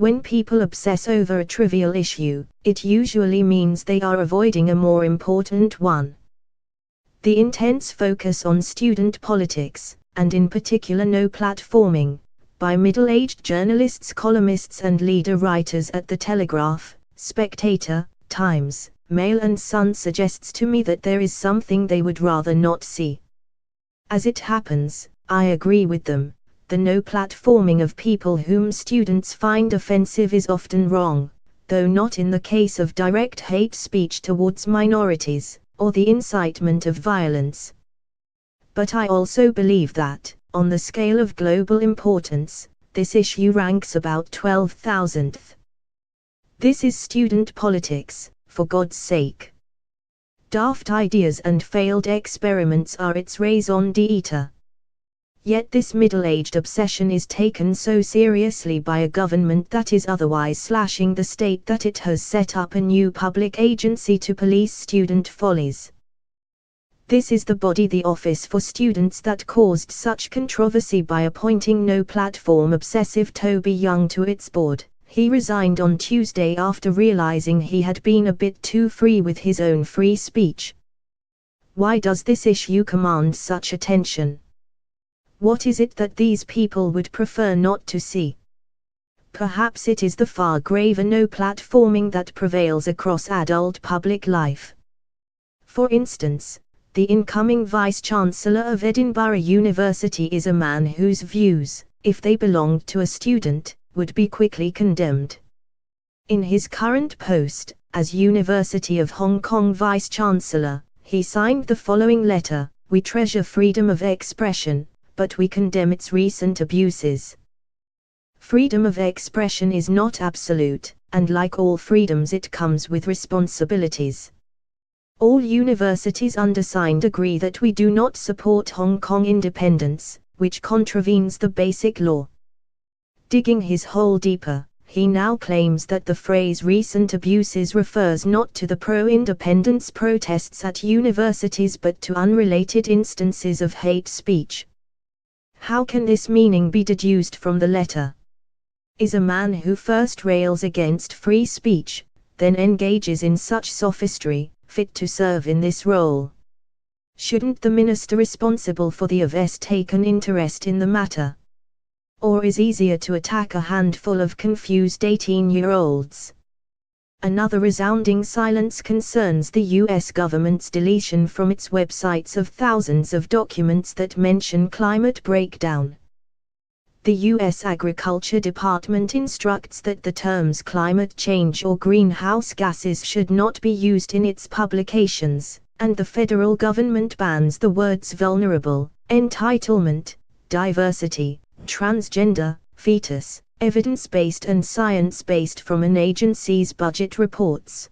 When people obsess over a trivial issue, it usually means they are avoiding a more important one. The intense focus on student politics, and in particular no platforming, by middle-aged journalists, columnists and leader writers at The Telegraph, Spectator, Times, Mail and Sun suggests to me that there is something they would rather not see. As it happens, I agree with them. The no platforming of people whom students find offensive is often wrong, though not in the case of direct hate speech towards minorities, or the incitement of violence. But I also believe that, on the scale of global importance, this issue ranks about 12,000th. This is student politics, for God's sake. Daft ideas and failed experiments are its raison d'etre. Yet this middle-aged obsession is taken so seriously by a government that is otherwise slashing the state that it has set up a new public agency to police student follies. This is the body, the Office for Students, that caused such controversy by appointing no platform obsessive Toby Young to its board. He resigned on Tuesday after realizing he had been a bit too free with his own free speech. Why does this issue command such attention? What is it that these people would prefer not to see? Perhaps it is the far graver no platforming that prevails across adult public life. For instance, the incoming Vice-Chancellor of Edinburgh University is a man whose views, if they belonged to a student, would be quickly condemned. In his current post, as University of Hong Kong Vice-Chancellor, he signed the following letter: "We treasure freedom of expression, but we condemn its recent abuses." Freedom of expression is not absolute, and like all freedoms it comes with responsibilities. All universities undersigned agree that we do not support Hong Kong independence, which contravenes the Basic Law. Digging his hole deeper, he now claims that the phrase recent abuses refers not to the pro-independence protests at universities but to unrelated instances of hate speech. How can this meaning be deduced from the letter? Is a man who first rails against free speech, then engages in such sophistry, fit to serve in this role? Shouldn't the minister responsible for the events take an interest in the matter? Or is easier to attack a handful of confused 18-year-olds? Another resounding silence concerns the U.S. government's deletion from its websites of thousands of documents that mention climate breakdown. The U.S. Agriculture Department instructs that the terms climate change or greenhouse gases should not be used in its publications, and the federal government bans the words vulnerable, entitlement, diversity, transgender, fetus, evidence-based and science-based from an agency's budget reports.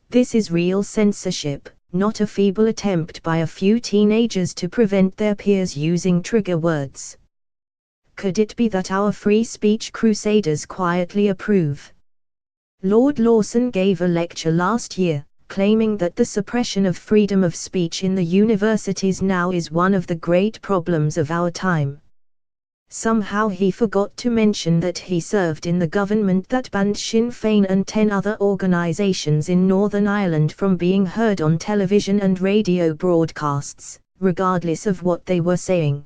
This is real censorship, not a feeble attempt by a few teenagers to prevent their peers using trigger words. Could it be that our free speech crusaders quietly approve? Lord Lawson gave a lecture last year, claiming that the suppression of freedom of speech in the universities now is one of the great problems of our time. Somehow he forgot to mention that he served in the government that banned Sinn Féin and 10 other organisations in Northern Ireland from being heard on television and radio broadcasts, regardless of what they were saying.